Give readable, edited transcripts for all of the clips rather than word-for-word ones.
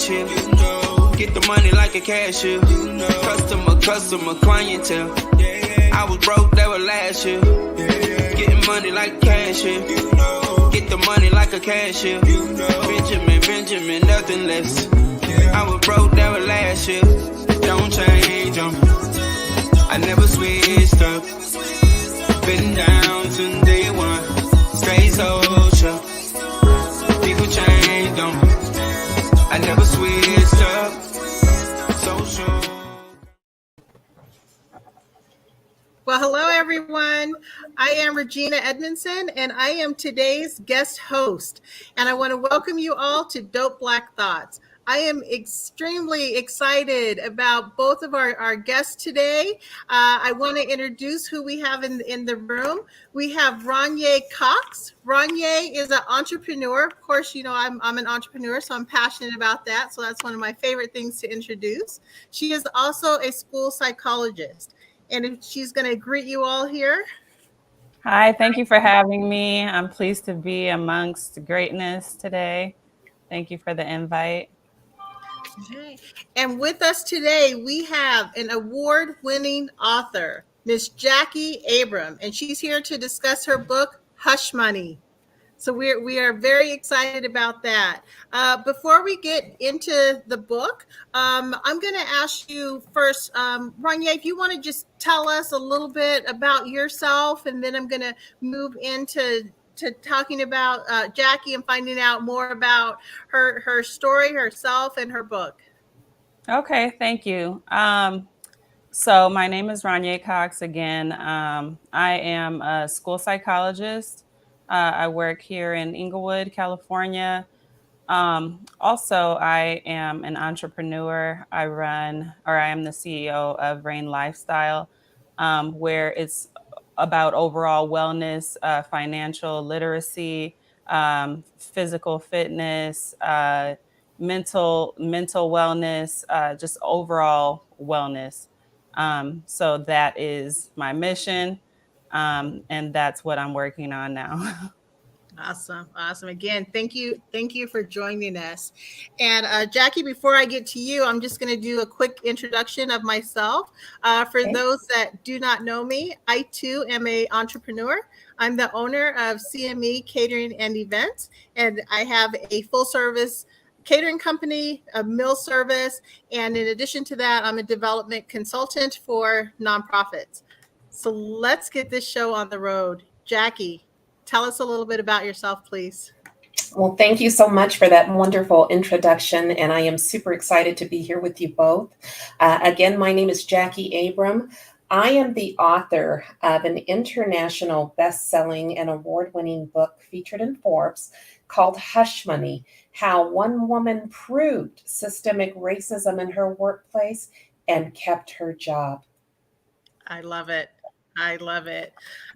cashier. Get the money like a cashier. Customer, clientele. I was broke, that was last year. Getting money like a cashier. Get the money like a cashier. Benjamin, nothing less. I was broke, that was last year. Don't change them. I never switched up. Been down since day one. Stay social. People change them. I never switched up. Social. Well, hello, everyone. I am Regina Edmondson, and I am today's guest host. And I want to welcome you all to Dope Black Thoughts. I am extremely excited about both of our guests today. I want to introduce who we have in the room. We have Ranye Cox. Ranye is an entrepreneur. Of course, you know, I'm an entrepreneur, so I'm passionate about that. So that's one of my favorite things to introduce. She is also a school psychologist. And she's going to greet you all here. Hi, thank you for having me. I'm pleased to be amongst greatness today. Thank you for the invite. Okay. And with us today, we have an award-winning author, Miss Jackie Abram, and she's here to discuss her book, Hush Money. So we are very excited about that. Before we get into the book, I'm going to ask you first, Ranye, if you want to just tell us a little bit about yourself, and then I'm going to move into talking about Jackie and finding out more about her story, herself, and her book. Okay, thank you. So my name is Ranye Cox again. I am a school psychologist. I work here in Inglewood, California. Also, I am an entrepreneur. I am the CEO of Rain Lifestyle, where it's about overall wellness, financial literacy, physical fitness, mental wellness, just overall wellness. So that is my mission. And that's what I'm working on now. Awesome. Again, thank you for joining us. And Jackie, before I get to you, I'm just going to do a quick introduction of myself. For those that do not know me, I too am an entrepreneur. I'm the owner of CME Catering and Events, and I have a full service catering company, a meal service, and in addition to that, I'm a development consultant for nonprofits. So let's get this show on the road. Jackie, tell us a little bit about yourself, please. Well, thank you so much for that wonderful introduction, and I am super excited to be here with you both. Again, my name is Jackie Abram. I am the author of an international best-selling and award-winning book featured in Forbes called Hush Money: How One Woman Proved Systemic Racism in Her Workplace and Kept Her Job. I love it.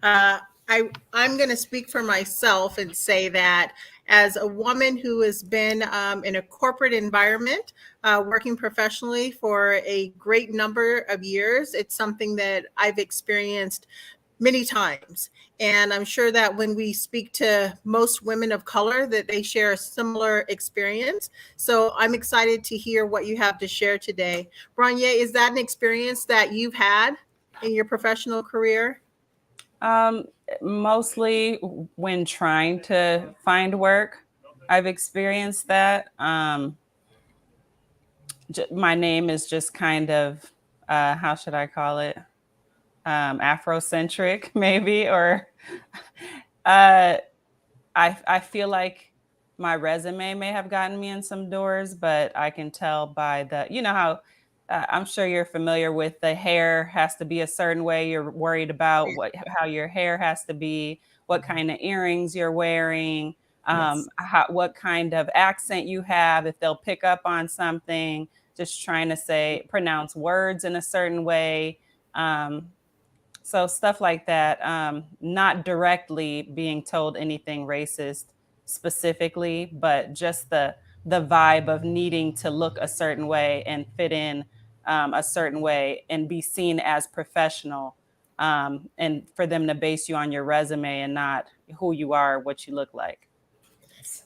I'm going to speak for myself and say that as a woman who has been in a corporate environment, working professionally for a great number of years, it's something that I've experienced many times. And I'm sure that when we speak to most women of color, that they share a similar experience. So I'm excited to hear what you have to share today. Ranye, is that an experience that you've had in your professional career? Mostly when trying to find work, I've experienced that. My name is just kind of, how should I call it? Afrocentric, maybe, or I feel like my resume may have gotten me in some doors, but I can tell by the, you know how I'm sure you're familiar with the hair has to be a certain way. You're worried about how your hair has to be, what kind of earrings you're wearing, what kind of accent you have, if they'll pick up on something, just trying to pronounce words in a certain way. So stuff like that, not directly being told anything racist specifically, but just the vibe of needing to look a certain way and fit in a certain way and be seen as professional, and for them to base you on your resume and not who you are, what you look like.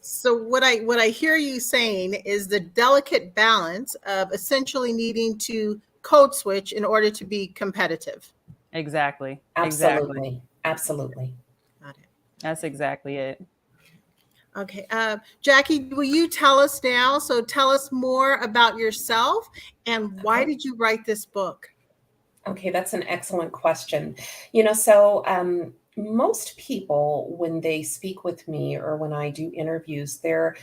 So what I hear you saying is the delicate balance of essentially needing to code switch in order to be competitive. Exactly. Exactly. Absolutely. Absolutely. Got it. That's exactly it. Okay. Jackie, will you tell us now? So tell us more about yourself and why Okay. did you write this book? Okay, that's an excellent question. Most people, when they speak with me or when I do interviews, they're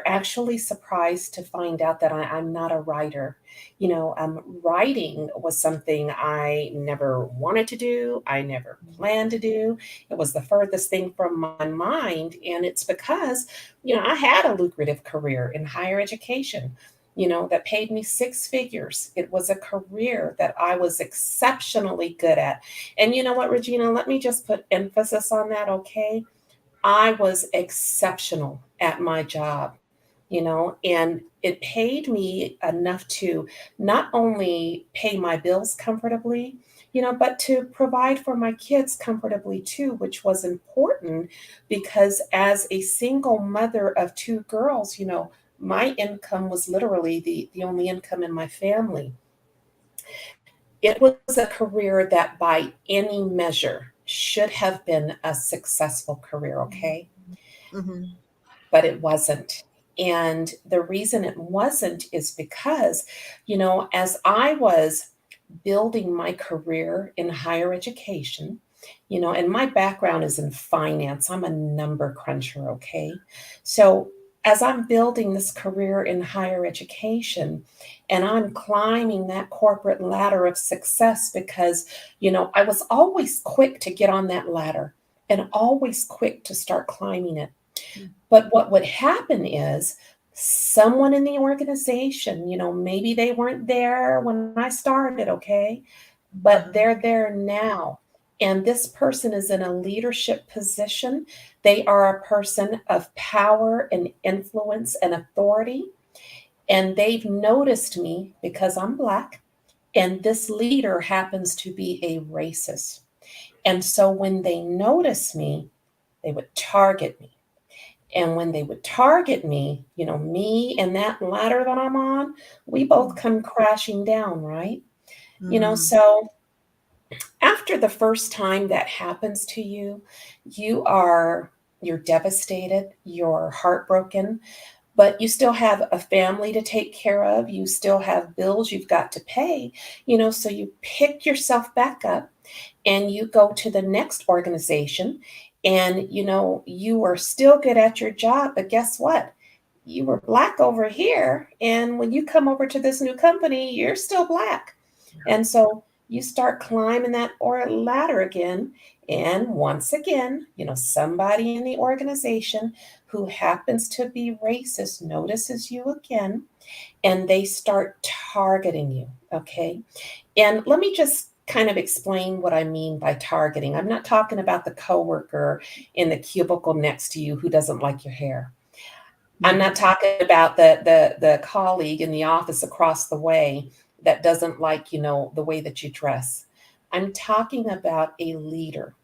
actually surprised to find out that I'm not a writer. Writing was something I never wanted to do. I never planned to do. It was the furthest thing from my mind, and it's because I had a lucrative career in higher education, that paid me six figures. It was a career that I was exceptionally good at. And you know what, Regina, let me just put emphasis on that, okay? I was exceptional at my job, and it paid me enough to not only pay my bills comfortably, but to provide for my kids comfortably too, which was important because as a single mother of two girls, my income was literally the only income in my family. It was a career that, by any measure, should have been a successful career, okay? Mm-hmm. But it wasn't. And the reason it wasn't is because, as I was building my career in higher education, and my background is in finance, I'm a number cruncher, okay? So as I'm building this career in higher education and I'm climbing that corporate ladder of success because, I was always quick to get on that ladder and always quick to start climbing it. But what would happen is someone in the organization, maybe they weren't there when I started, okay? But they're there now. And this person is in a leadership position. They are a person of power and influence and authority. And they've noticed me because I'm Black. And this leader happens to be a racist. And so when they notice me, they would target me. And when they would target me, me and that ladder that I'm on, we both come crashing down, right? So after the first time that happens to you, you're devastated, you're heartbroken, but you still have a family to take care of, you still have bills you've got to pay, so you pick yourself back up and you go to the next organization and you are still good at your job, but guess what? You were Black over here, and when you come over to this new company, you're still Black. And so you start climbing that or ladder again. And once again, somebody in the organization who happens to be racist notices you again, and they start targeting you. Okay. And let me just kind of explain what I mean by targeting. I'm not talking about the coworker in the cubicle next to you who doesn't like your hair. I'm not talking about the colleague in the office across the way that doesn't like, the way that you dress. I'm talking about a leader,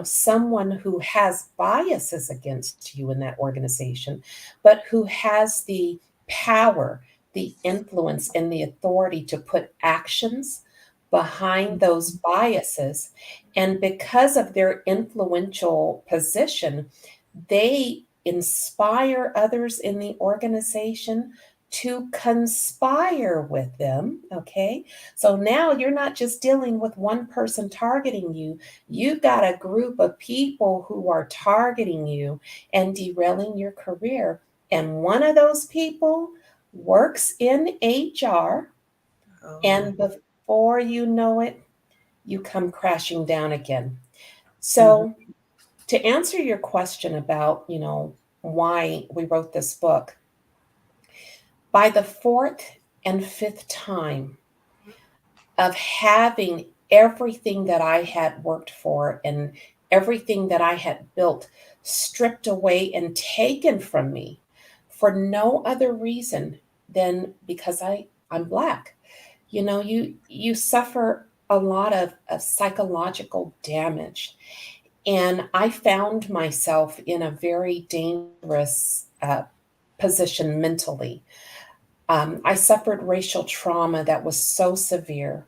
someone who has biases against you in that organization, but who has the power, the influence, and the authority to put actions behind those biases. And because of their influential position, they inspire others in the organization to conspire with them. Okay. So now you're not just dealing with one person targeting you, you've got a group of people who are targeting you and derailing your career. And one of those people works in HR. And before you know it, you come crashing down again. So, to answer your question about, why we wrote this book, by the fourth and fifth time of having everything that I had worked for and everything that I had built stripped away and taken from me for no other reason than because I'm Black. You suffer a lot of psychological damage. And I found myself in a very dangerous position mentally. I suffered racial trauma that was so severe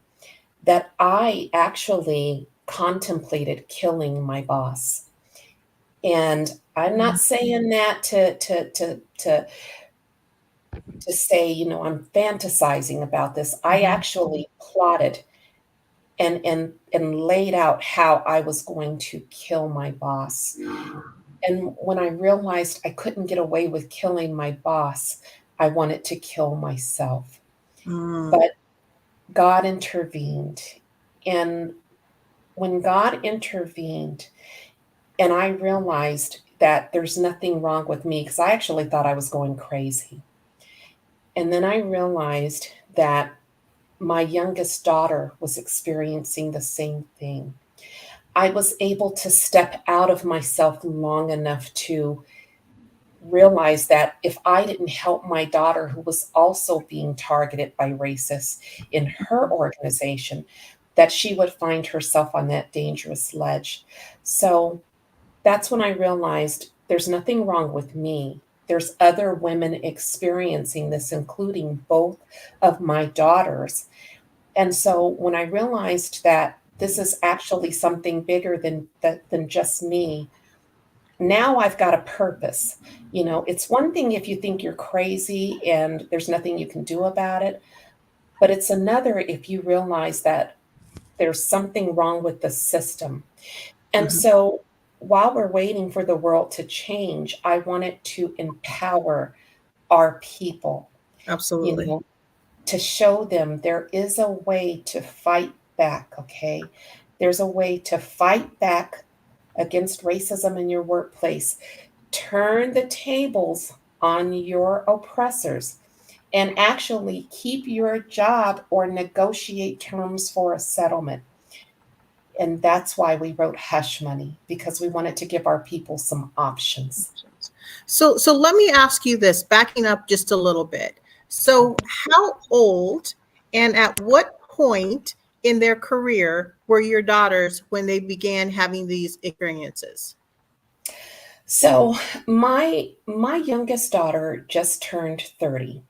that I actually contemplated killing my boss. And I'm not saying that to say, I'm fantasizing about this. I actually plotted and laid out how I was going to kill my boss. And when I realized I couldn't get away with killing my boss, I wanted to kill myself. But God intervened. And when God intervened, and I realized that there's nothing wrong with me, because I actually thought I was going crazy. And then I realized that my youngest daughter was experiencing the same thing. I was able to step out of myself long enough to realize that if I didn't help my daughter, who was also being targeted by racists in her organization, that she would find herself on that dangerous ledge. So that's when I realized there's nothing wrong with me. There's other women experiencing this, including both of my daughters. And so when I realized that this is actually something bigger than just me, now I've got a purpose. It's one thing if you think you're crazy and there's nothing you can do about it, but it's another if you realize that there's something wrong with the system. And so while we're waiting for the world to change, I wanted to empower our people, Absolutely. to show them there is a way to fight back, okay? There's a way to fight back against racism in your workplace. Turn the tables on your oppressors and actually keep your job or negotiate terms for a settlement. And that's why we wrote Hush Money, because we wanted to give our people some options. So let me ask you this, backing up just a little bit. So how old and at what point in their career were your daughters when they began having these experiences? So my youngest daughter just turned 30.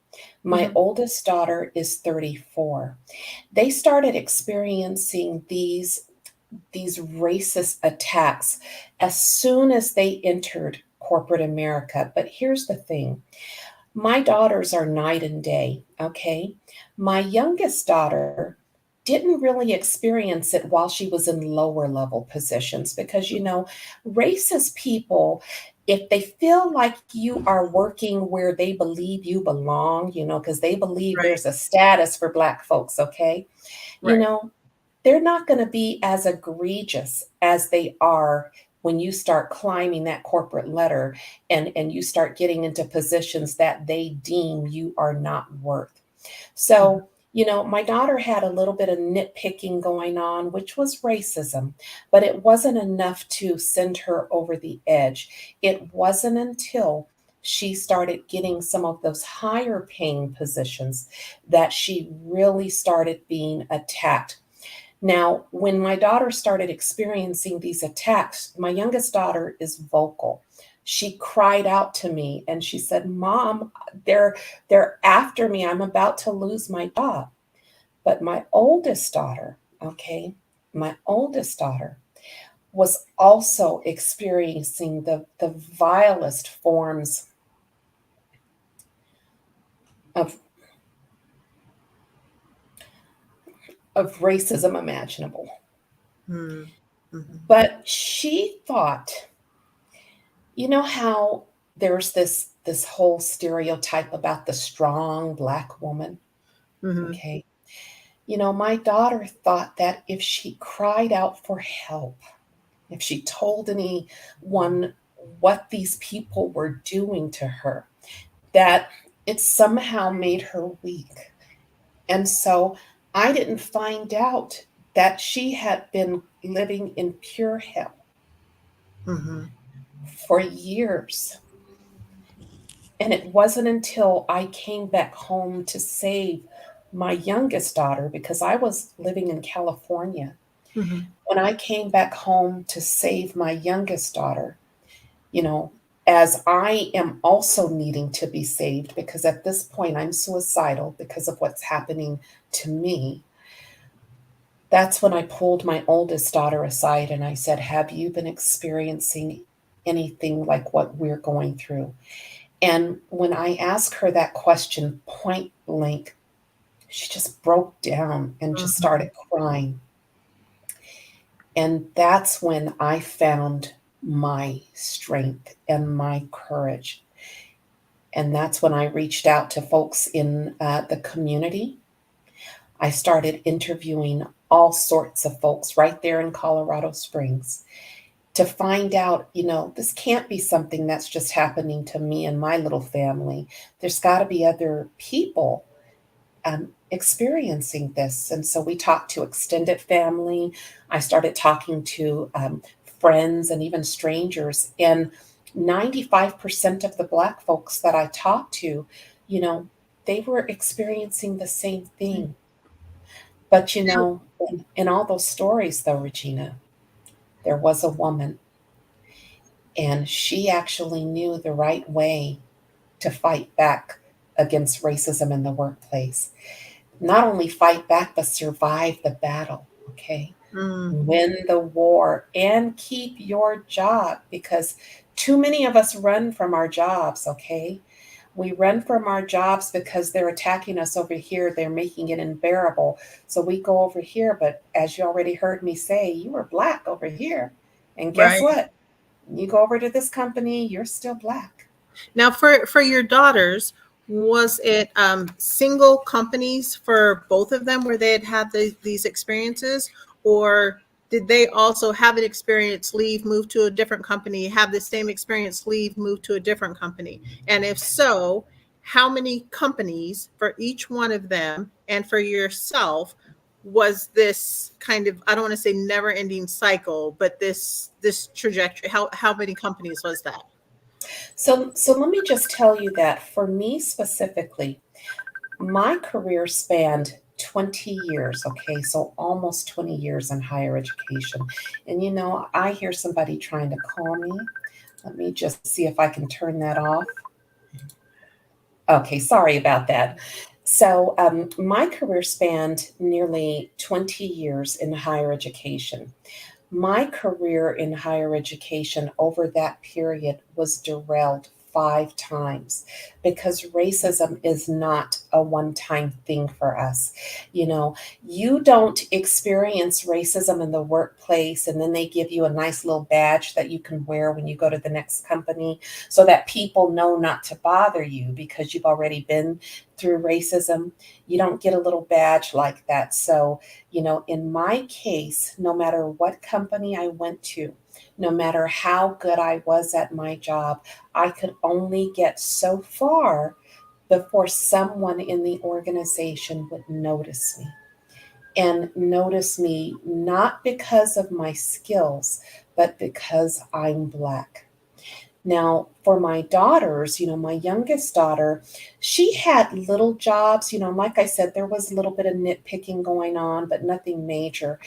My oldest daughter is 34. They started experiencing these racist attacks as soon as they entered corporate America. But here's the thing. My daughters are night and day, okay? My youngest daughter didn't really experience it while she was in lower level positions because, racist people, if they feel like you are working where they believe you belong, because they believe Right, there's a status for Black folks, okay? You right. know, they're not going to be as egregious as they are when you start climbing that corporate ladder and you start getting into positions that they deem you are not worth. So, my daughter had a little bit of nitpicking going on, which was racism, but it wasn't enough to send her over the edge. It wasn't until she started getting some of those higher paying positions that she really started being attacked. Now, when my daughter started experiencing these attacks, my youngest daughter is vocal. She cried out to me and she said, "Mom, they're after me. I'm about to lose my job." But my oldest daughter, okay, my oldest daughter was also experiencing the vilest forms of racism imaginable. But she thought, how there's this whole stereotype about the strong Black woman, okay? My daughter thought that if she cried out for help, if she told anyone what these people were doing to her, that it somehow made her weak. And so I didn't find out that she had been living in pure hell for years. And it wasn't until I came back home to save my youngest daughter, because I was living in California, When I came back home to save my youngest daughter, you know, as I am also needing to be saved, because at this point I'm suicidal because of what's happening to me, that's when I pulled my oldest daughter aside and I said, have you been experiencing anything like what we're going through? And when I asked her that question point blank, she just broke down and just started crying. And that's when I found my strength and my courage. And that's when I reached out to folks in the community. I started interviewing all sorts of folks right there in Colorado Springs to find out, this can't be something that's just happening to me and my little family. There's got to be other people experiencing this. And so we talked to extended family. I started talking to friends and even strangers. And 95% of the Black folks that I talked to, they were experiencing the same thing. But, in all those stories, though, Regina, there was a woman, and she actually knew the right way to fight back against racism in the workplace. Not only fight back, but survive the battle, okay? Win the war and keep your job, because too many of us run from our jobs, okay? We run from our jobs because they're attacking us over here. They're making it unbearable. So we go over here, but as you already heard me say, you were Black over here. And guess what? You go over to this company, you're still Black. Now, for your daughters, was it single companies for both of them where they had these experiences, or did they also have an experience, leave, move to a different company, have the same experience, leave, move to a different company? And if so, how many companies for each one of them? And for yourself, was this kind of, I don't want to say never ending cycle, but this trajectory, how many companies was that? So let me just tell you that for me specifically, my career spanned 20 years, okay? So almost 20 years in higher education. And I hear somebody trying to call me. Let me just see if I can turn that off. Okay, sorry about that. So my career spanned nearly 20 years in higher education. My career in higher education over that period was derailed 5 times because racism is not a one-time thing for us. You don't experience racism in the workplace and then they give you a nice little badge that you can wear when you go to the next company so that people know not to bother you because you've already been through racism. You don't get a little badge like that. So, in my case, no matter what company I went to, no matter how good I was at my job, I could only get so far before someone in the organization would notice me. And notice me not because of my skills, but because I'm Black. Now, for my daughters, my youngest daughter, she had little jobs. Like I said, there was a little bit of nitpicking going on, but nothing major.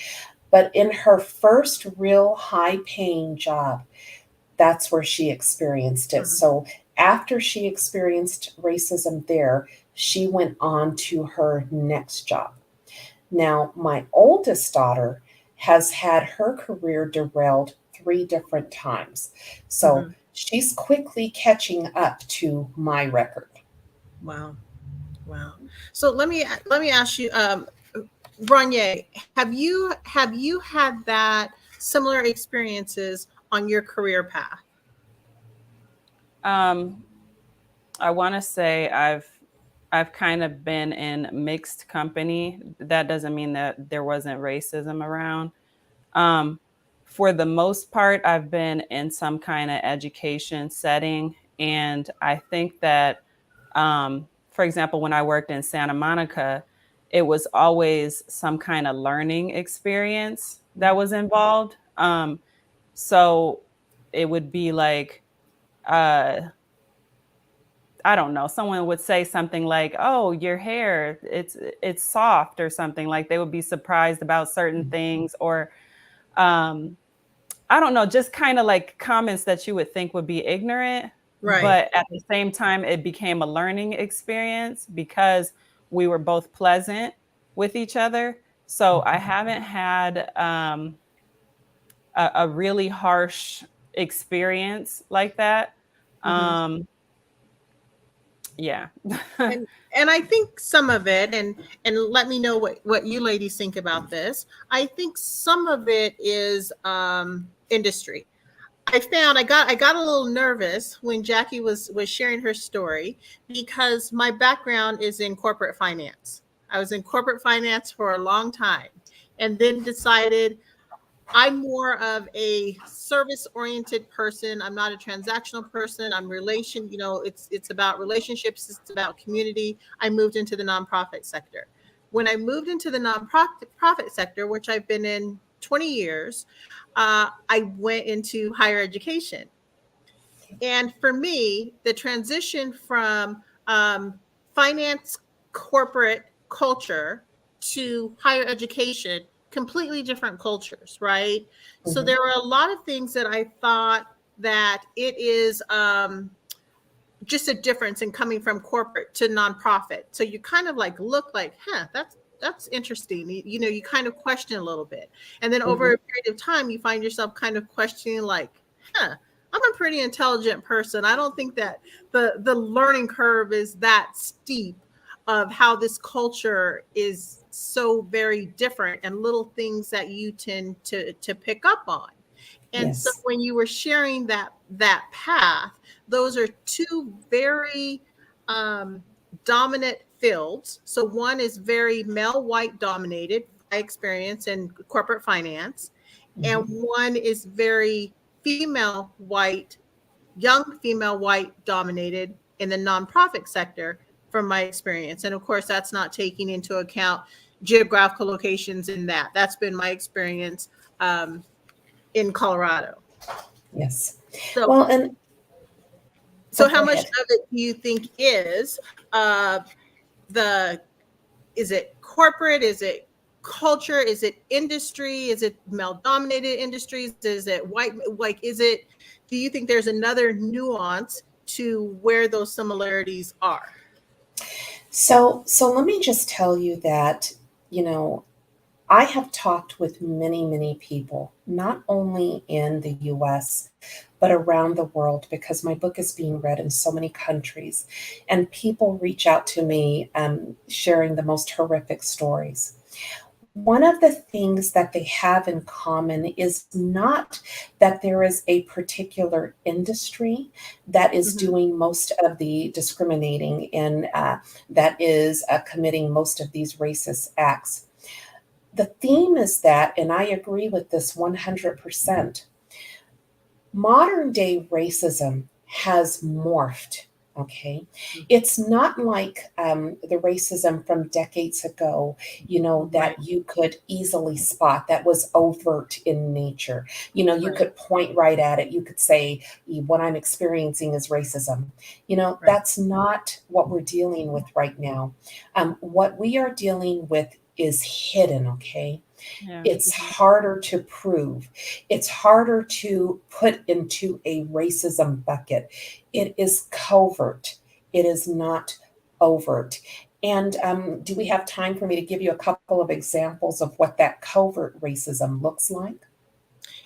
But in her first real high-paying job, that's where she experienced it. So after she experienced racism there, she went on to her next job. Now, my oldest daughter has had her career derailed 3 different times. So she's quickly catching up to my record. Wow. So let me ask you, Branye, have you had that similar experiences on your career path? I want to say I've kind of been in mixed company. That doesn't mean that there wasn't racism around. For the most part, I've been in some kind of education setting. And I think that, for example, when I worked in Santa Monica, it was always some kind of learning experience that was involved. So it would be like, I don't know, someone would say something like, "Oh, your hair, it's soft," or something. Like they would be surprised about certain things, or um, I don't know, just kind of like comments that you would think would be ignorant, Right. but at the same time, it became a learning experience because we were both pleasant with each other. So I haven't had a really harsh experience like that. Hmm. Um, yeah. And I think some of it, and let me know what you ladies think about this. I think some of it is industry. I got a little nervous when Jackie was sharing her story because my background is in corporate finance. I was in corporate finance for a long time, and then decided I'm more of a service oriented person. I'm not a transactional person. I'm it's about relationships, it's about community. I moved into the nonprofit sector. When I moved into the nonprofit sector, which I've been in 20 years, I went into higher education. And for me, the transition from finance corporate culture to higher education, completely different cultures, right? So Mhm. there are a lot of things that I thought that it is just a difference in coming from corporate to nonprofit. So you kind of like look like, huh, that's interesting. You kind of question a little bit. And then over Mhm. a period of time, you find yourself kind of questioning like, huh, I'm a pretty intelligent person. I don't think that the learning curve is that steep of how this culture is so very different and little things that you tend to pick up on. And so Yes. when you were sharing that path, those are two very um, dominant fields. So one is very male white dominated by experience in corporate finance, and Mhm. one is very female white, young female white dominated in the nonprofit sector from my experience. And of course, that's not taking into account geographical locations in that. That's been my experience in Colorado. Yes. So Well, and So oh, how go much ahead. of it do you think is uh, the is it corporate? Is it culture? Is it industry? Is it male dominated industries? Is it white? Like, do you think there's another nuance to where those similarities are? So let me just tell you that, you know, I have talked with many, many people, not only in the US, but around the world, because my book is being read in so many countries. And people reach out to me sharing the most horrific stories. One of the things that they have in common is not that there is a particular industry that is Hmm. doing most of the discriminating and that is committing most of these racist acts. The theme is that, and I agree with this 100%, modern day racism has morphed. Okay. It's not like the racism from decades ago, Right, that you could easily spot, that was overt in nature. You right, could point right at it. You could say, what I'm experiencing is racism. right. That's not what we're dealing with right now. What we are dealing with is hidden. Okay. Yeah. It's harder to prove. It's harder to put into a racism bucket. It is covert. It is not overt. And do we have time for me to give you a couple of examples of what that covert racism looks like?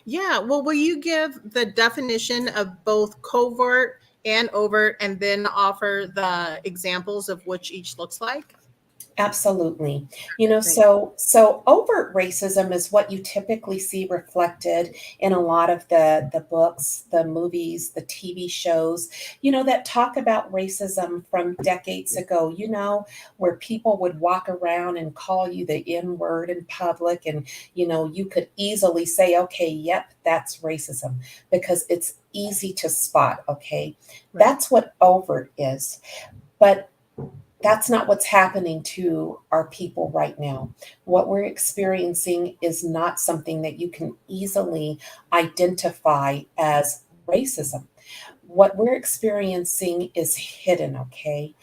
Yeah. Well, will you give the definition of both covert and overt, and then offer the examples of which each looks like? Absolutely. Thank So overt racism is what you typically see reflected in a lot of the books, the movies, the TV shows, that talk about racism from decades ago, where people would walk around and call you the N word in public, and you could easily say, okay, yep, that's racism, because it's easy to spot, okay? Right. That's what overt is. But that's not what's happening to our people right now. What we're experiencing is not something that you can easily identify as racism. what we're experiencing is hidden, okay?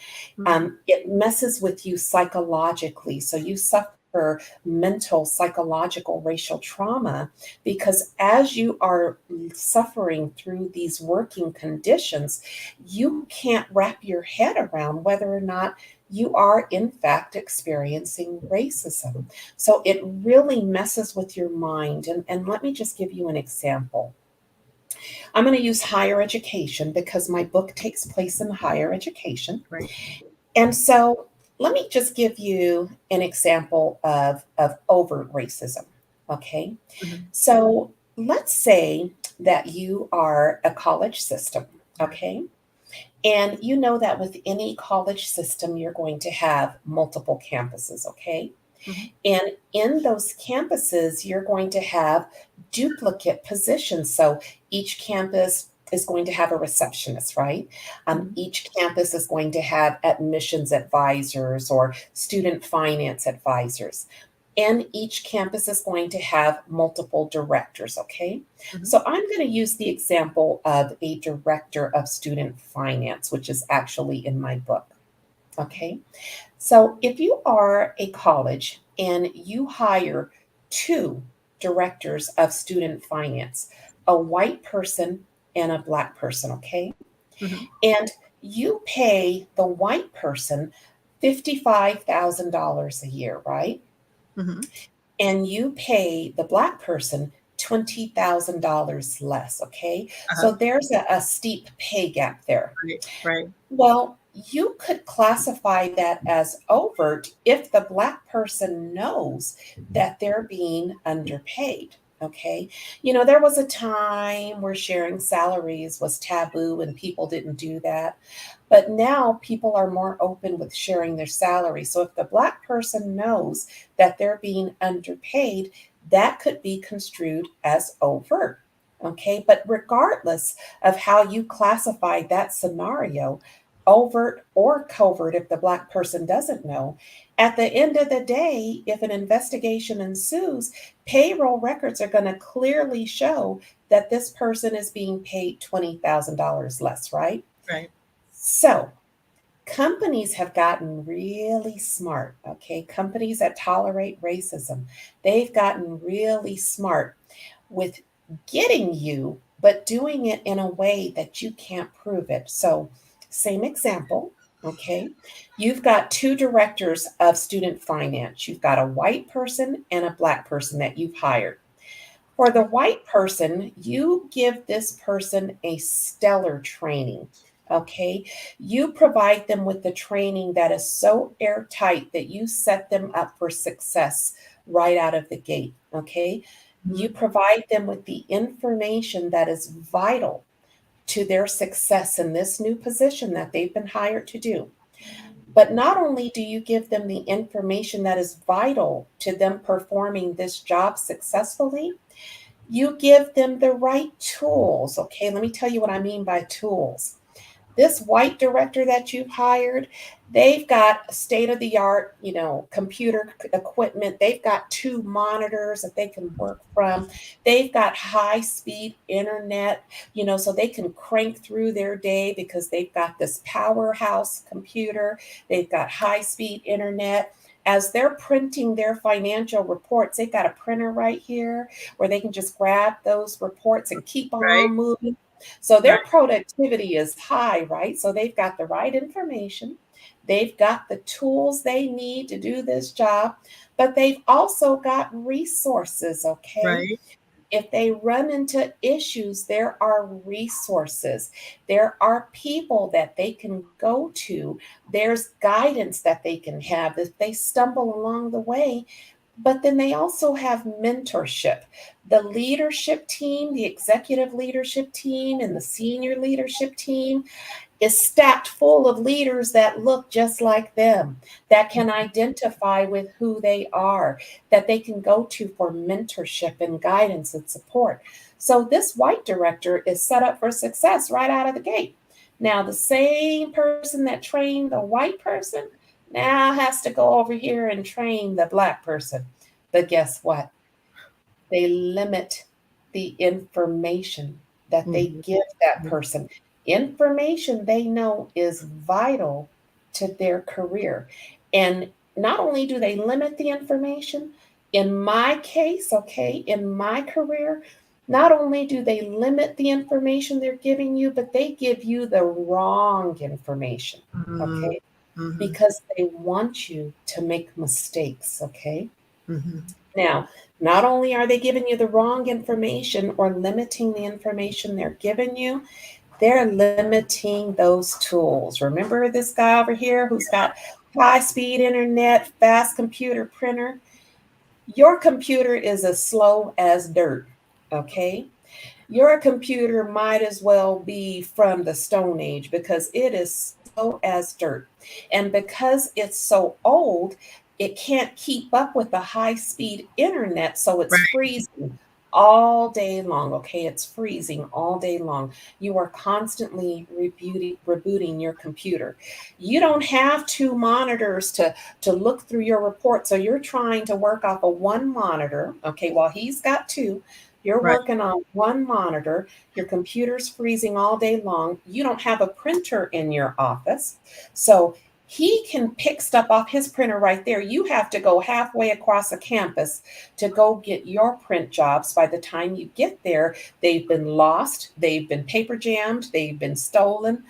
It messes with you psychologically. So you suffer mental, psychological, racial trauma because as you are suffering through these working conditions, you can't wrap your head around whether or not you are in fact experiencing racism. So it really messes with your mind. And let me just give you an example. I'm going to use higher education because my book takes place in higher education. Right. And so let me just give you an example of overt racism. Okay. So let's say that you are a college system. Okay. And you know that with any college system, you're going to have multiple campuses. Okay. And in those campuses, you're going to have duplicate positions. So each campus is going to have a receptionist, right? Each campus is going to have admissions advisors or student finance advisors. And each campus is going to have multiple directors, okay? So I'm going to use the example of a director of student finance, which is actually in my book, okay? So if you are a college and you hire two directors of student finance, a white person and a black person, okay? And you pay the white person $55,000 a year, right? And you pay the black person $20,000 less, okay? So there's a steep pay gap there. Right. Well, you could classify that as overt if the black person knows that they're being underpaid. Okay. You know, there was a time where sharing salaries was taboo and people didn't do that. But now people are more open with sharing their salary. So if the black person knows that they're being underpaid, that could be construed as overt. Okay. But regardless of how you classify that scenario, overt or covert, if the black person doesn't know, at the end of the day, if an investigation ensues, payroll records are going to clearly show that this person is being paid $20,000 less, right? Right. So companies have gotten really smart, okay? Companies that tolerate racism, they've gotten really smart with getting you, but doing it in a way that you can't prove it. So same example, okay? You've got two directors of student finance. You've got a white person and a black person that you've hired. For the white person, you give this person a stellar training, okay? You provide them with the training that is so airtight that you set them up for success right out of the gate, okay? You provide them with the information that is vital to their success in this new position that they've been hired to do. But not only do you give them the information that is vital to them performing this job successfully, you give them the right tools. Okay, let me tell you what I mean by tools. This white director that you've hired, they've got state-of-the-art, computer equipment. They've got two monitors that they can work from. They've got high-speed internet, so they can crank through their day because they've got this powerhouse computer. They've got high-speed internet. As they're printing their financial reports, they've got a printer right here where they can just grab those reports and keep on moving. So their productivity is high, right? So they've got the right information. They've got the tools they need to do this job, but they've also got resources, okay? Right. If they run into issues, there are resources. There are people that they can go to. There's guidance that they can have if they stumble along the way. But then they also have mentorship. The leadership team, the executive leadership team, and the senior leadership team is stacked full of leaders that look just like them, that can identify with who they are, that they can go to for mentorship and guidance and support. So this white director is set up for success right out of the gate. Now, the same person that trained the white person now has to go over here and train the black person. But guess what? They limit the information that they give that person. information they know is vital to their career. And not only do they limit the information, in my case, okay, in my career, not only do they limit the information they're giving you, but they give you the wrong information, okay, Mm-hmm. because they want you to make mistakes, okay? Mm-hmm. Now, not only are they giving you the wrong information or limiting the information they're giving you, they're limiting those tools. Remember this guy over here who's got high speed internet, fast computer printer? Your computer is as slow as dirt, okay? Your computer might as well be from the Stone Age because it is slow as dirt. And because it's so old, it can't keep up with the high speed internet. So it's Right. freezing all day long. Okay, it's freezing all day long. You are constantly rebooting your computer. You don't have two monitors to look through your report. So you're trying to work off of one monitor. Okay, while he's got two. You're Right. working on one monitor, your computer's freezing all day long, you don't have a printer in your office. So he can pick stuff off his printer right there. You have to go halfway across the campus to go get your print jobs. By the time you get there, they've been lost, they've been paper jammed, they've been stolen.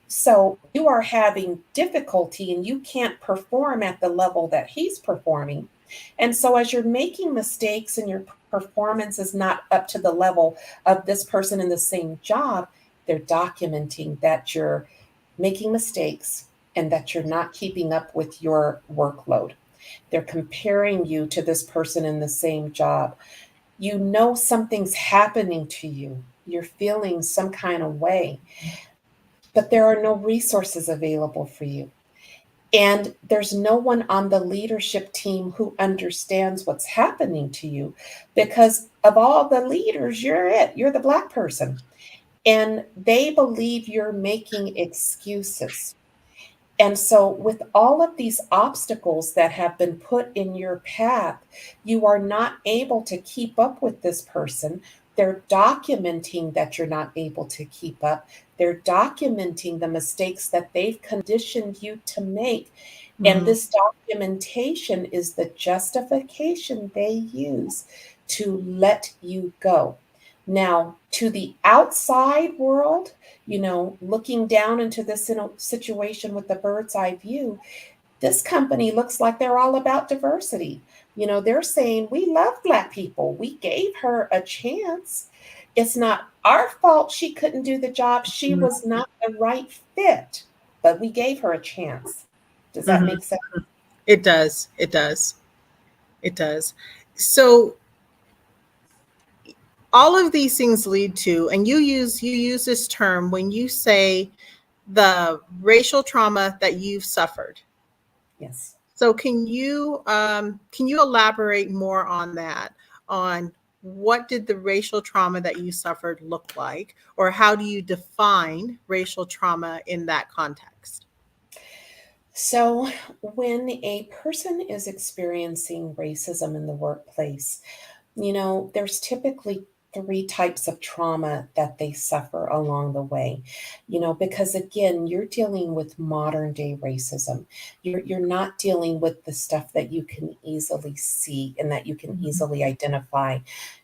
So you are having difficulty and you can't perform at the level that he's performing. And so as you're making mistakes and your performance is not up to the level of this person in the same job, they're documenting that you're making mistakes and that you're not keeping up with your workload. They're comparing you to this person in the same job. You know something's happening to you. You're feeling some kind of way, but there are no resources available for you. And there's no one on the leadership team who understands what's happening to you because of all the leaders, you're it. You're the Black person. And they believe you're making excuses. And so, with all of these obstacles that have been put in your path, you are not able to keep up with this person. They're documenting that you're not able to keep up. They're documenting the mistakes that they've conditioned you to make. And Mm-hmm. this documentation is the justification they use to let you go. Now, to the outside world, looking down into this situation with the bird's eye view, this company looks like they're all about diversity. They're saying, we love Black people. We gave her a chance. It's not our fault she couldn't do the job. She was not the right fit, but we gave her a chance. Does that Mm-hmm. make sense? It does. It does. It does. So all of these things lead to, and you use this term when you say the racial trauma that you've suffered. Yes. So can you elaborate more on that? On what did the racial trauma that you suffered look like, or how do you define racial trauma in that context? So, when a person is experiencing racism in the workplace, there's typically three types of trauma that they suffer along the way. Because again, you're dealing with modern day racism. You're not dealing with the stuff that you can easily see and that you can easily identify.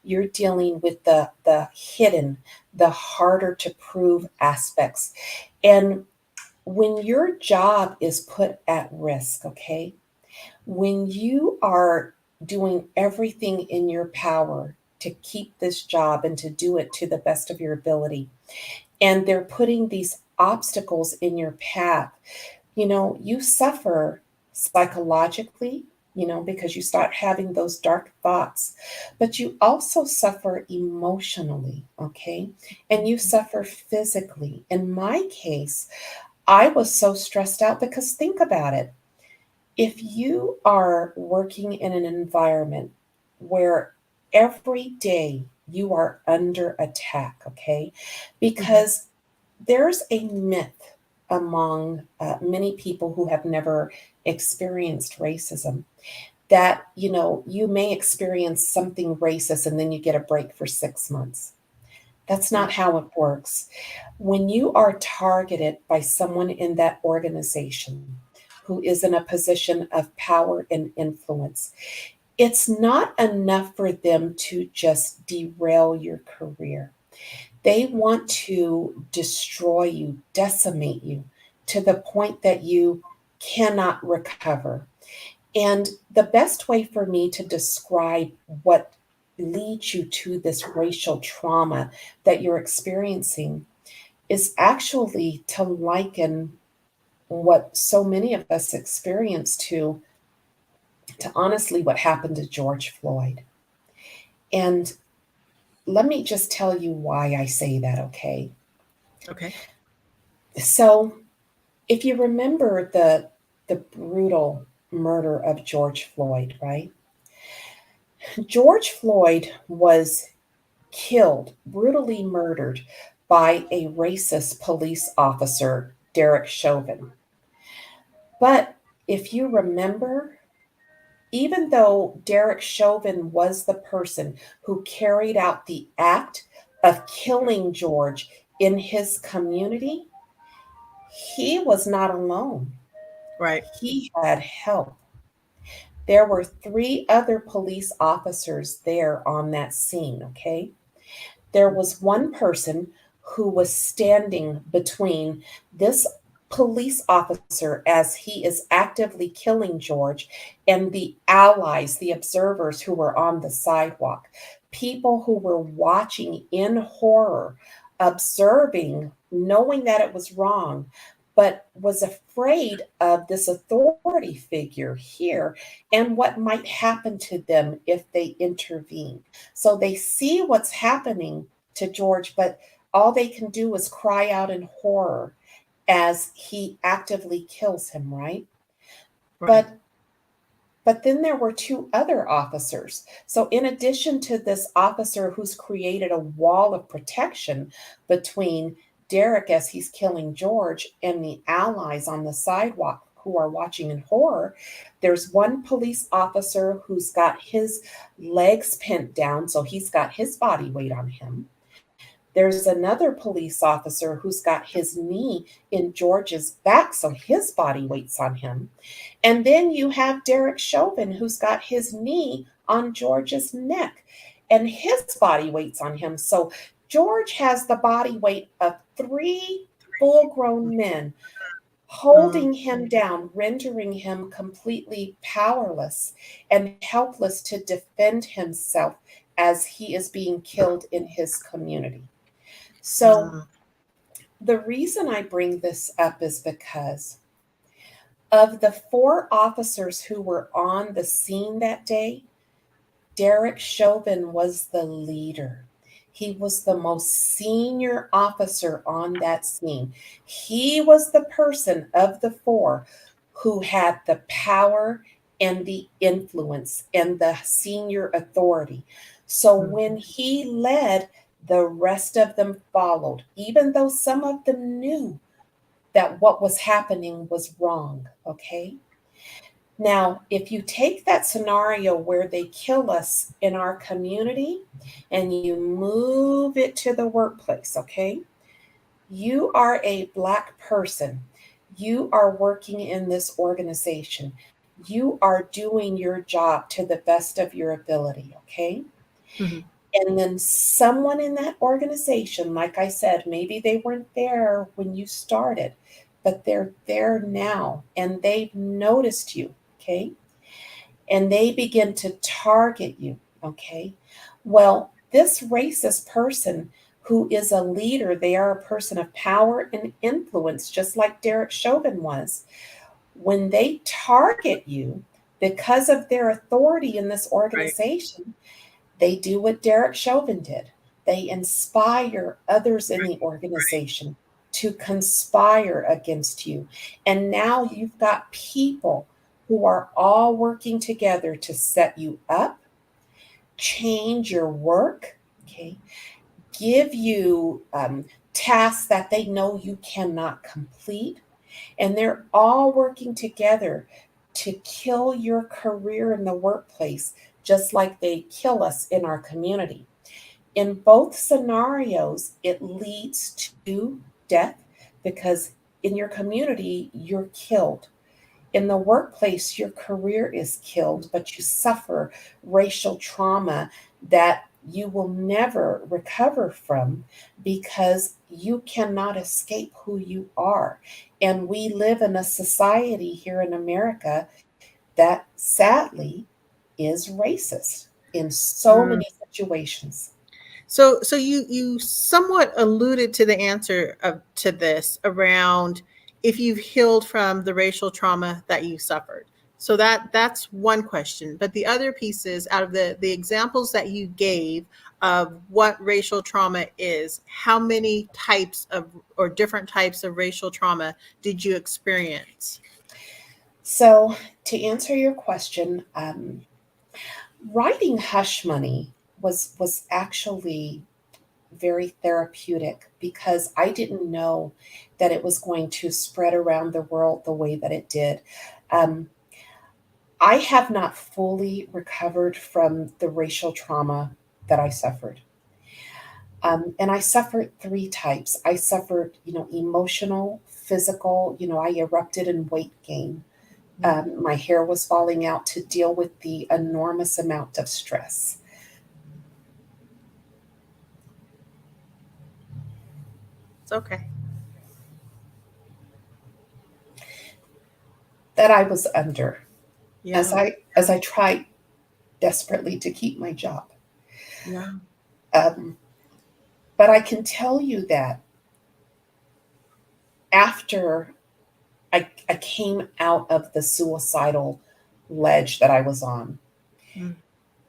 You're dealing with the hidden, the harder to prove aspects. And when your job is put at risk, okay, when you are doing everything in your power to keep this job and to do it to the best of your ability, and they're putting these obstacles in your path, you suffer psychologically, because you start having those dark thoughts, but you also suffer emotionally, okay? And you suffer physically. In my case, I was so stressed out because think about it. If you are working in an environment where every day you are under attack, okay, because there's a myth among many people who have never experienced racism that, you may experience something racist and then you get a break for 6 months. That's not how it works. When you are targeted by someone in that organization who is in a position of power and influence, it's not enough for them to just derail your career. They want to destroy you, decimate you to the point that you cannot recover. And the best way for me to describe what leads you to this racial trauma that you're experiencing is actually to liken what so many of us experience to honestly what happened to George Floyd. And let me just tell you why I say that, okay? Okay. So, if you remember the brutal murder of George Floyd, right? George Floyd was killed, brutally murdered by a racist police officer, Derek Chauvin. But if you remember, even though Derek Chauvin was the person who carried out the act of killing George in his community, he was not alone. Right. He had help. There were three other police officers there on that scene, okay? There was one person who was standing between this police officer as he is actively killing George and the allies, the observers who were on the sidewalk, people who were watching in horror, observing, knowing that it was wrong, but was afraid of this authority figure here and what might happen to them if they intervene. So they see what's happening to George, but all they can do is cry out in horror as he actively kills him, right? Right. But then there were two other officers. So in addition to this officer who's created a wall of protection between Derek as he's killing George and the allies on the sidewalk who are watching in horror, there's one police officer who's got his legs pinned down, so he's got his body weight on him. There's another police officer who's got his knee in George's back, so his body weight's on him. And then you have Derek Chauvin, who's got his knee on George's neck, and his body weight's on him. So George has the body weight of three full grown men holding him down, rendering him completely powerless and helpless to defend himself as he is being killed in his community. So, the reason I bring this up is because of the four officers who were on the scene that day, Derek Chauvin was the leader. He was the most senior officer on that scene. He was the person of the four who had the power and the influence and the senior authority. So when he led, the rest of them followed, even though some of them knew that what was happening was wrong, okay? Now, if you take that scenario where they kill us in our community and you move it to the workplace, okay? You are a Black person. You are working in this organization. You are doing your job to the best of your ability, okay? Mm-hmm. And then someone in that organization, like I said, maybe they weren't there when you started, but they're there now and they've noticed you, okay? And they begin to target you, okay? Well, this racist person who is a leader, they are a person of power and influence, just like Derek Chauvin was. When they target you because of their authority in this organization, they do what Derek Chauvin did. They inspire others in the organization to conspire against you. And now you've got people who are all working together to set you up, change your work, okay, give you tasks that they know you cannot complete. And they're all working together to kill your career in the workplace, just like they kill us in our community. In both scenarios, it leads to death because in your community, you're killed. In the workplace, your career is killed, but you suffer racial trauma that you will never recover from because you cannot escape who you are. And we live in a society here in America that sadly is racist in so many situations. So you somewhat alluded to the answer to this around if you've healed from the racial trauma that you suffered. So that's one question. But the other piece is, out of the examples that you gave of what racial trauma is, how many types of or different types of racial trauma did you experience? So to answer your question, writing Hush Money was actually very therapeutic because I didn't know that it was going to spread around the world the way that it did. Um, I have not fully recovered from the racial trauma that I suffered. And I suffered three types. I suffered, emotional, physical, I erupted in weight gain. My hair was falling out to deal with the enormous amount of stress. It's okay. That I was under Yeah. as I tried desperately to keep my job. Yeah. But I can tell you that after I came out of the suicidal ledge that I was on, Mm.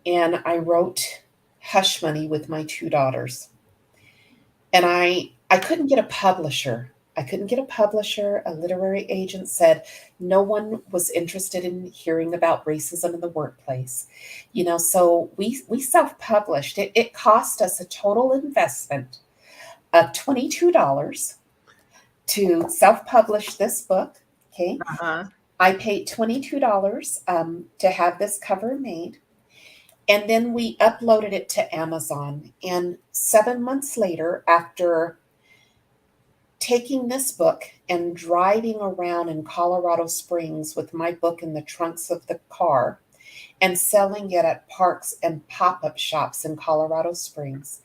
and I wrote Hush Money with my two daughters, and I couldn't get a publisher. I couldn't get a publisher. A literary agent said no one was interested in hearing about racism in the workplace. So we self-published. It cost us a total investment of $22 to self-publish this book. Okay. Uh-huh. I paid $22 to have this cover made. And then we uploaded it to Amazon. And 7 months later, after taking this book and driving around in Colorado Springs with my book in the trunks of the car and selling it at parks and pop-up shops in Colorado Springs,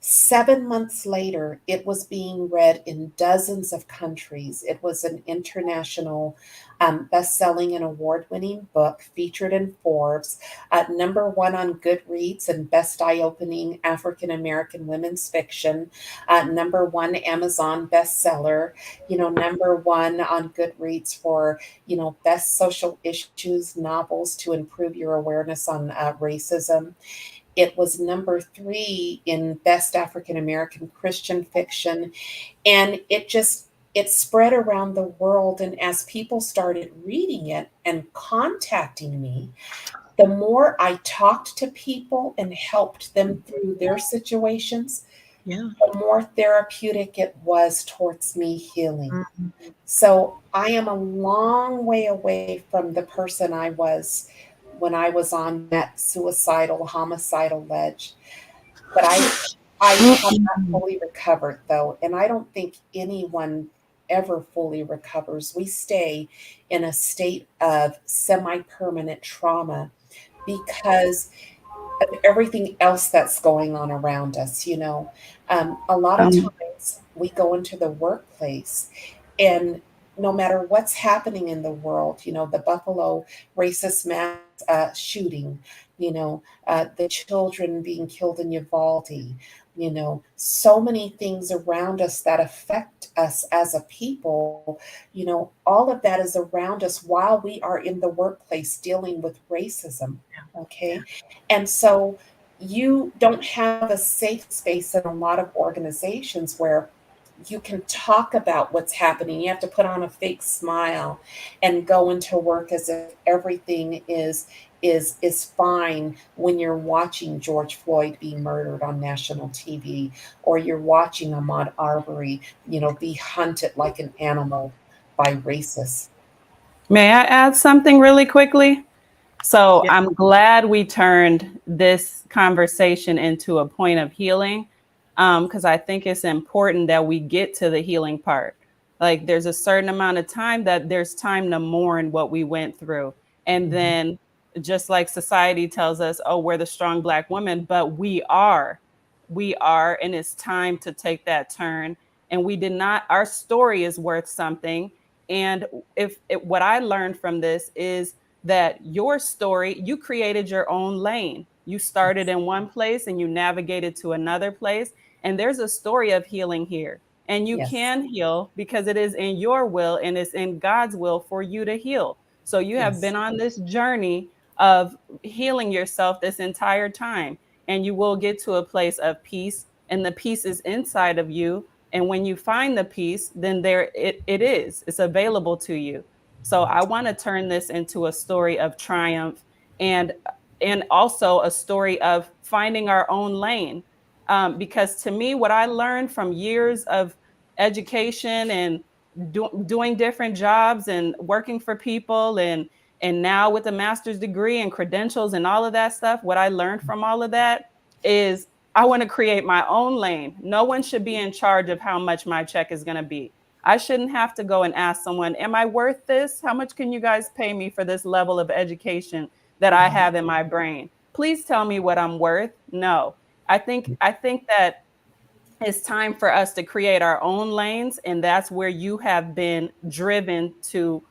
7 months later, it was being read in dozens of countries. It was an international best-selling and award-winning book featured in Forbes, #1 on Goodreads and best eye-opening African-American women's fiction, #1 Amazon bestseller, #1 on Goodreads for, best social issues novels to improve your awareness on racism. It was #3 in best African American Christian fiction. And it spread around the world. And as people started reading it and contacting me, the more I talked to people and helped them through their situations, Yeah. the more therapeutic it was towards me healing. Mhm. So I am a long way away from the person I was when I was on that suicidal, homicidal ledge. But I have not fully recovered though, and I don't think anyone ever fully recovers. We stay in a state of semi-permanent trauma because of everything else that's going on around us. A lot of times we go into the workplace, and no matter what's happening in the world, the Buffalo racist mass shooting, the children being killed in Uvalde, so many things around us that affect us as a people, all of that is around us while we are in the workplace dealing with racism. Okay. And so you don't have a safe space in a lot of organizations where you can talk about what's happening. You have to put on a fake smile and go into work as if everything is fine when you're watching George Floyd be murdered on national TV, or you're watching Ahmaud Arbery, be hunted like an animal by racists. May I add something really quickly? So Yeah. I'm glad we turned this conversation into a point of healing, because I think it's important that we get to the healing part. Like there's a certain amount of time that there's time to mourn what we went through. And then just like society tells us, oh, we're the strong Black woman, but we are, and it's time to take that turn. And we did not, our story is worth something. And what I learned from this is that your story, you created your own lane. You started in one place and you navigated to another place. And there's a story of healing here. And you Yes. can heal because it is in your will and it's in God's will for you to heal. So you have Yes. been on this journey of healing yourself this entire time. And you will get to a place of peace, and the peace is inside of you. And when you find the peace, then it's available to you. So I want to turn this into a story of triumph, and also a story of finding our own lane. Because to me, what I learned from years of education and doing different jobs and working for people, and now with a master's degree and credentials and all of that stuff, what I learned from all of that is I want to create my own lane. No one should be in charge of how much my check is going to be. I shouldn't have to go and ask someone, am I worth this? How much can you guys pay me for this level of education that I have in my brain? Please tell me what I'm worth. No. I think that it's time for us to create our own lanes, and that's where you have been driven to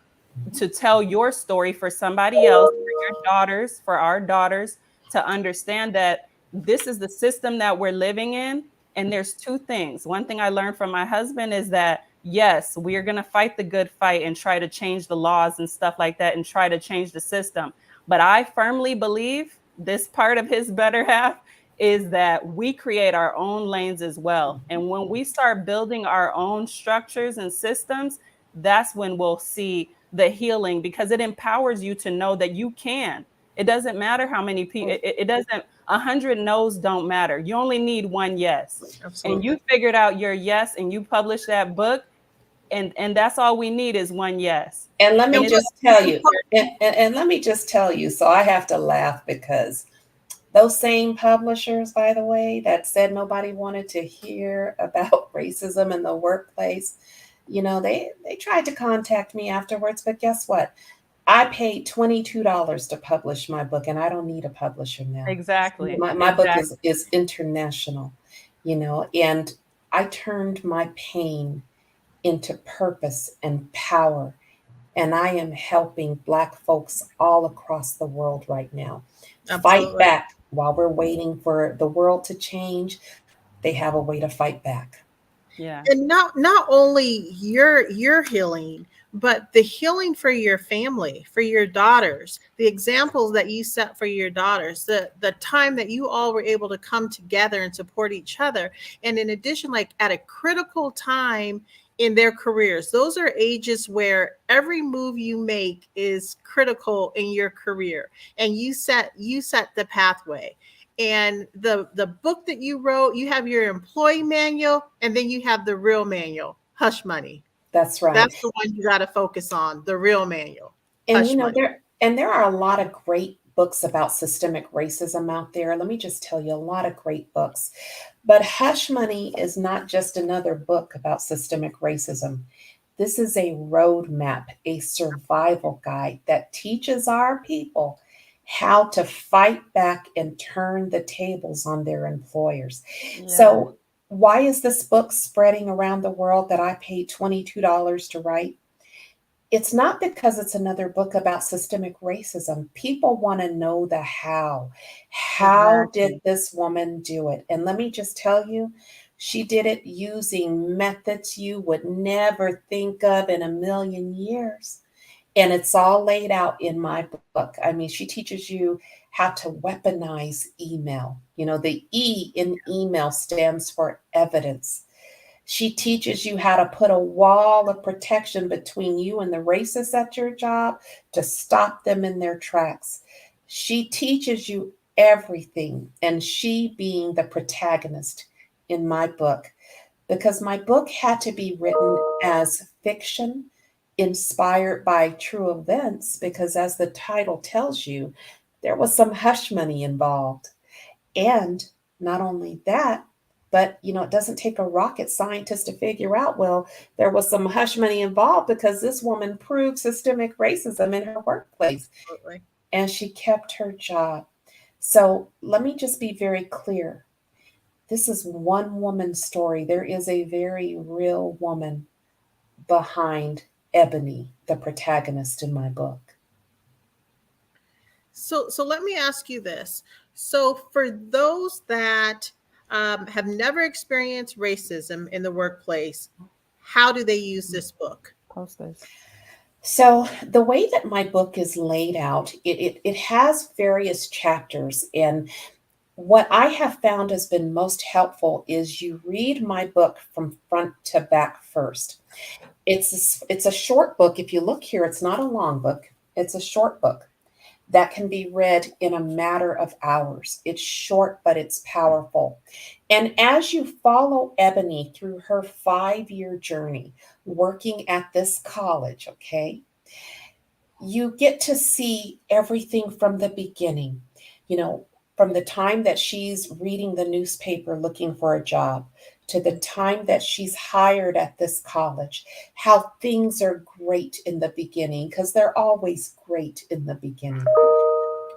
tell your story for somebody else, for your daughters, for our daughters, to understand that this is the system that we're living in. And there's two things. One thing I learned from my husband is that, yes, we are going to fight the good fight and try to change the laws and stuff like that and try to change the system. But I firmly believe this part of his better half is that we create our own lanes as well. And when we start building our own structures and systems, that's when we'll see the healing, because it empowers you to know that you can. It doesn't matter how many people, it doesn't, 100 no's don't matter. You only need one yes. Absolutely. And you figured out your yes and you published that book, and that's all we need is one yes. And let me And just tell you, and let me just tell you, so I have to laugh because those same publishers, by the way, that said nobody wanted to hear about racism in the workplace, they tried to contact me afterwards, but guess what? I paid $22 to publish my book, and I don't need a publisher now. Exactly. My book is international, and I turned my pain into purpose and power. And I am helping Black folks all across the world right now fight Absolutely. back while we're waiting for the world to change. They have a way to fight back. Yeah. And not only your healing, but the healing for your family, for your daughters, the examples that you set for your daughters, the time that you all were able to come together and support each other. And in addition, like at a critical time in their careers, those are ages where every move you make is critical in your career, and you set the pathway. And the book that you wrote, you have your employee manual, and then you have the real manual, Hush Money. That's right. That's the one you got to focus on, the real manual. And Hush Money. there are a lot of great books about systemic racism out there. Let me just tell you, a lot of great books. But Hush Money is not just another book about systemic racism. This is a roadmap, a survival guide that teaches our people how to fight back and turn the tables on their employers. Yeah. So why is this book spreading around the world that I paid $22 to write? It's not because it's another book about systemic racism. People want to know the how. How Exactly. did this woman do it? And let me just tell you, she did it using methods you would never think of in a million years. And it's all laid out in my book. I mean, she teaches you how to weaponize email. The E in email stands for evidence. She teaches you how to put a wall of protection between you and the racists at your job to stop them in their tracks. She teaches you everything, and she being the protagonist in my book, because my book had to be written as fiction inspired by true events, because as the title tells you, there was some hush money involved. And not only that, but it doesn't take a rocket scientist to figure out, well, there was some hush money involved because this woman proved systemic racism in her workplace. Absolutely. And she kept her job. So let me just be very clear. This is one woman's story. There is a very real woman behind Ebony, the protagonist in my book. So let me ask you this. So for those that have never experienced racism in the workplace, how do they use this book? Post this. So the way that my book is laid out, it has various chapters. And what I have found has been most helpful is you read my book from front to back first. It's a short book. If you look here, it's not a long book. It's a short book that can be read in a matter of hours. It's short, but it's powerful. And as you follow Ebony through her 5-year journey working at this college, okay, you get to see everything from the beginning, from the time that she's reading the newspaper looking for a job to the time that she's hired at this college, how things are great in the beginning, because they're always great in the beginning.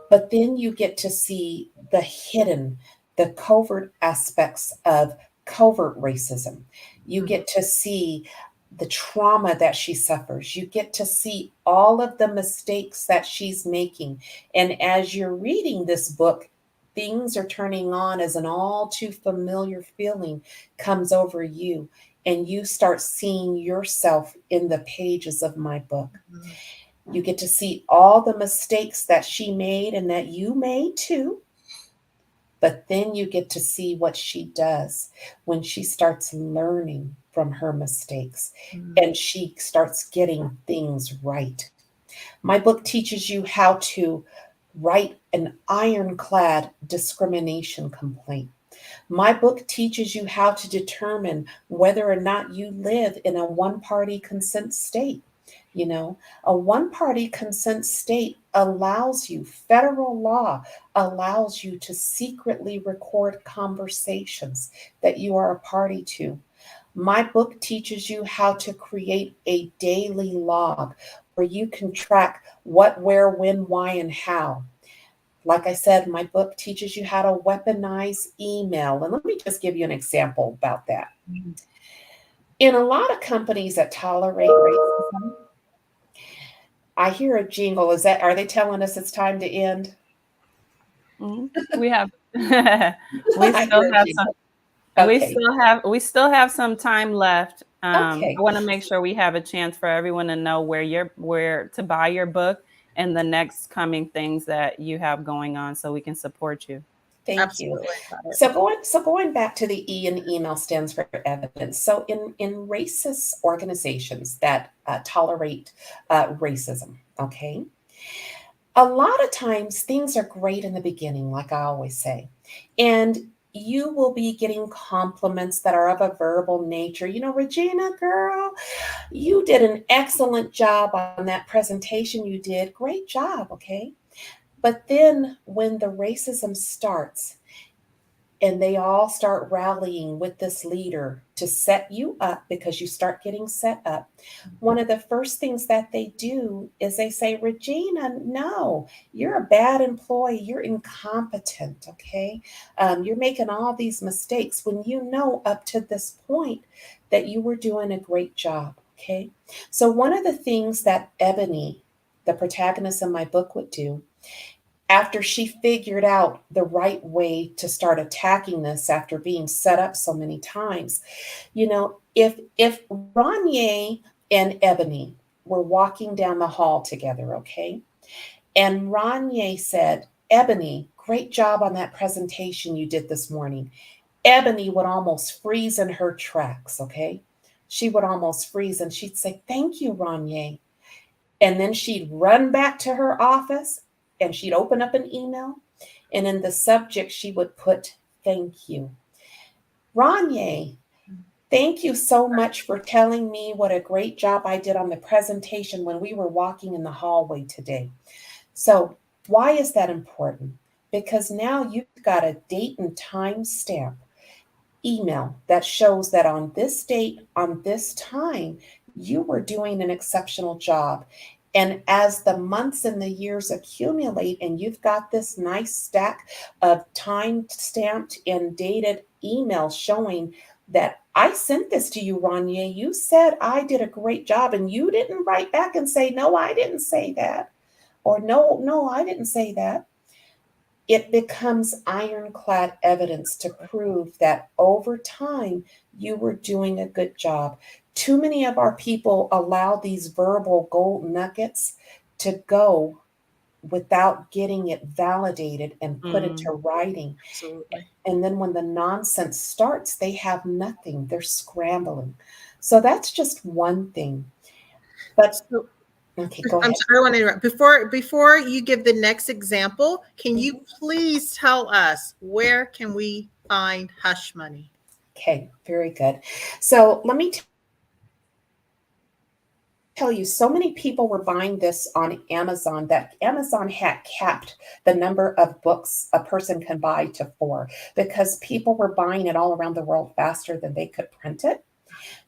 But then you get to see the hidden, the covert aspects of covert racism. You get to see the trauma that she suffers. You get to see all of the mistakes that she's making. And as you're reading this book, things are turning on as an all too familiar feeling comes over you, and you start seeing yourself in the pages of my book. Mm-hmm. You get to see all the mistakes that she made and that you made too. But then you get to see what she does when she starts learning from her mistakes, and she starts getting things right. My book teaches you how to write an ironclad discrimination complaint. My book teaches you how to determine whether or not you live in a one-party consent state. A one-party consent state allows you, federal law allows you to secretly record conversations that you are a party to. My book teaches you how to create a daily log where you can track what, where, when, why, and how. Like I said, my book teaches you how to weaponize email. And let me just give you an example about that. In a lot of companies that tolerate racism, I hear a jingle. Are they telling us it's time to end? Mm-hmm. We have we still have some time left. Okay. I want to make sure we have a chance for everyone to know where to buy your book and the next coming things that you have going on, so we can support you. Thank Absolutely. You. So going back to the E in email stands for evidence. So in racist organizations that tolerate racism, okay, a lot of times things are great in the beginning, like I always say, and you will be getting compliments that are of a verbal nature. Regina, girl, you did an excellent job on that presentation you did. Great job, okay? But then when the racism starts and they all start rallying with this leader to set you up because you start getting set up, one of the first things that they do is they say, Regina, no, you're a bad employee. You're incompetent, okay? You're making all these mistakes when you know up to this point that you were doing a great job, okay? So one of the things that Ebony, the protagonist in my book, would do after she figured out the right way to start attacking this after being set up so many times, if Ranye and Ebony were walking down the hall together, okay, and Ranye said, Ebony, great job on that presentation you did this morning, Ebony would almost freeze in her tracks, okay? She would almost freeze and she'd say, thank you, Ranye. And then she'd run back to her office and she'd open up an email, and in the subject, she would put, thank you. Ranye, Thank you so much for telling me what a great job I did on the presentation when we were walking in the hallway today. So why is that important? Because now you've got a date and time stamp email that shows that on this date, on this time, you were doing an exceptional job. And as the months and the years accumulate, and you've got this nice stack of time stamped and dated emails showing that I sent this to you, Ranye. You said I did a great job, and you didn't write back and say, no, I didn't say that. Or no, I didn't say that. It becomes ironclad evidence to prove that over time you were doing a good job. Too many of our people allow these verbal gold nuggets to go without getting it validated and put into writing. Absolutely. And then when the nonsense starts, they have nothing. They're scrambling. So that's just one thing. But So, okay, go I'm ahead. sorry, I want to interrupt. Before you give the next example, can you please tell us where can we find Hush Money? Okay, very good. So let me tell you, so many people were buying this on Amazon that Amazon had capped the number of books a person can buy to 4 because people were buying it all around the world faster than they could print it.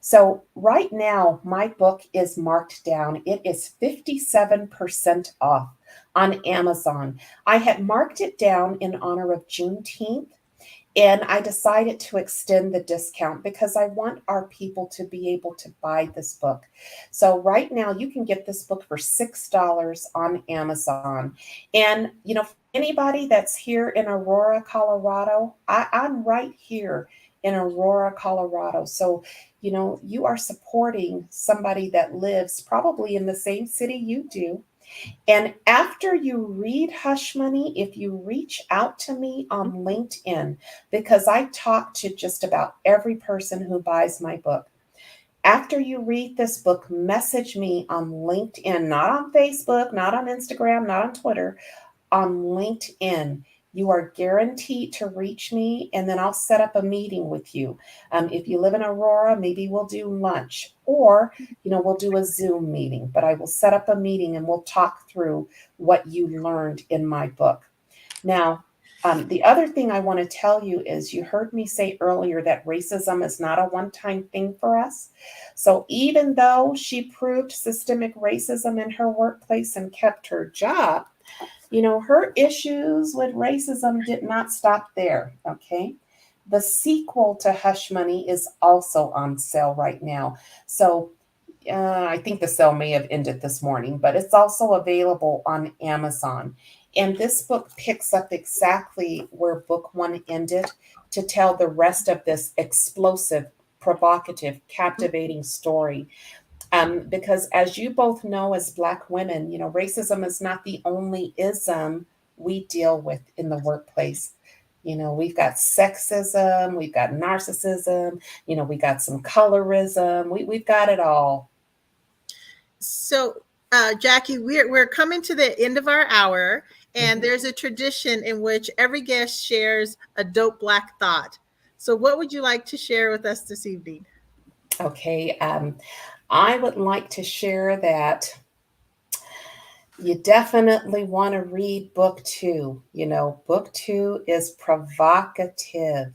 So right now, my book is marked down. It is 57% off on Amazon. I had marked it down in honor of Juneteenth. And I decided to extend the discount because I want our people to be able to buy this book. So right now you can get this book for $6 on Amazon. And, you know, for anybody that's here in Aurora, Colorado, I'm right here in Aurora, Colorado. So, you know, you are supporting somebody that lives probably in the same city you do. And after you read Hush Money, if you reach out to me on LinkedIn, because I talk to just about every person who buys my book. After you read this book, message me on LinkedIn, not on Facebook, not on Instagram, not on Twitter, on LinkedIn. You are guaranteed to reach me, and then I'll set up a meeting with you. If you live in Aurora, maybe we'll do lunch, or we'll do a Zoom meeting. But I will set up a meeting, and we'll talk through what you learned in my book. Now, the other thing I want to tell you is you heard me say earlier that racism is not a one-time thing for us. So even though she proved systemic racism in her workplace and kept her job, her issues with racism did not stop there, okay? The sequel to Hush Money is also on sale right now. So I think the sale may have ended this morning, but it's also available on Amazon. And this book picks up exactly where book 1 ended to tell the rest of this explosive, provocative, captivating story. Because as you both know, as Black women, racism is not the only ism we deal with in the workplace. We've got sexism, we've got narcissism, we got some colorism, we've got it all. So, Jackie, we're coming to the end of our hour, and there's a tradition in which every guest shares a dope Black thought. So what would you like to share with us this evening? Okay, I would like to share that you definitely want to read book 2. Book 2 is provocative.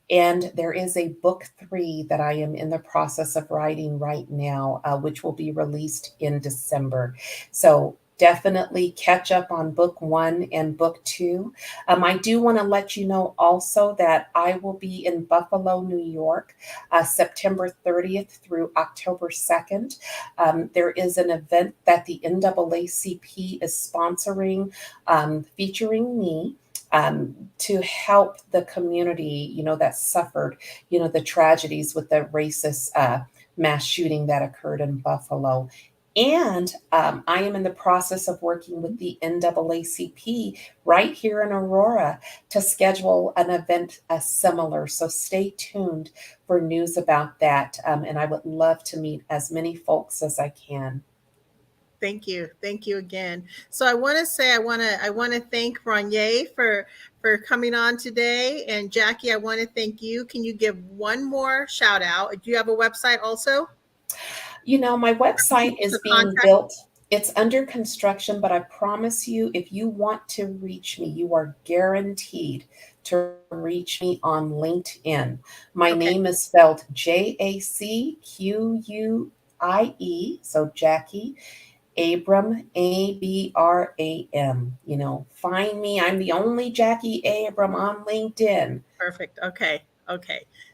And there is a book 3 that I am in the process of writing right now, which will be released in December. So definitely catch up on book 1 and book 2. I do want to let you know also that I will be in Buffalo, New York, September 30th through October 2nd. There is an event that the NAACP is sponsoring, featuring me. To help the community, that suffered, the tragedies with the racist mass shooting that occurred in Buffalo. And I am in the process of working with the NAACP right here in Aurora to schedule an event similar. So stay tuned for news about that. And I would love to meet as many folks as I can. Thank you. Thank you again. So I want to say, I want to thank Ranye for coming on today. And Jackie, I want to thank you. Can you give one more shout out? Do you have a website also? You know, my website is being built. It's under construction, but I promise you, if you want to reach me, you are guaranteed to reach me on LinkedIn. My name is spelled Jacquie, so Jackie Abram, Abram. You know, find me. I'm the only Jackie Abram on LinkedIn. Perfect. Okay.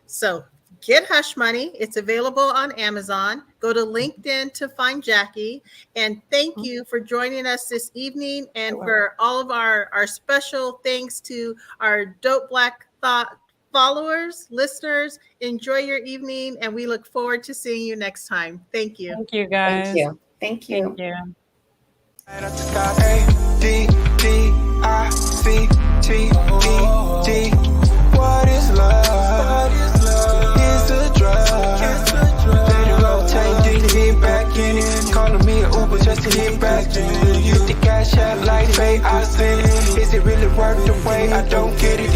So get Hush Money. It's available on Amazon. Go to LinkedIn to find Jackie. And thank you for joining us this evening, and for all of our special thanks to our Dope Black Thought followers, listeners. Enjoy your evening, and we look forward to seeing you next time. Thank you. Thank you, guys. Thank you. Thank you. Thank you. What is love? It's a drug. Let it rotate, then hit back in it. Calling me an Uber just to hit back in it. Hit the cash out like babe, I send it. Is it really worth the wait? I don't get it.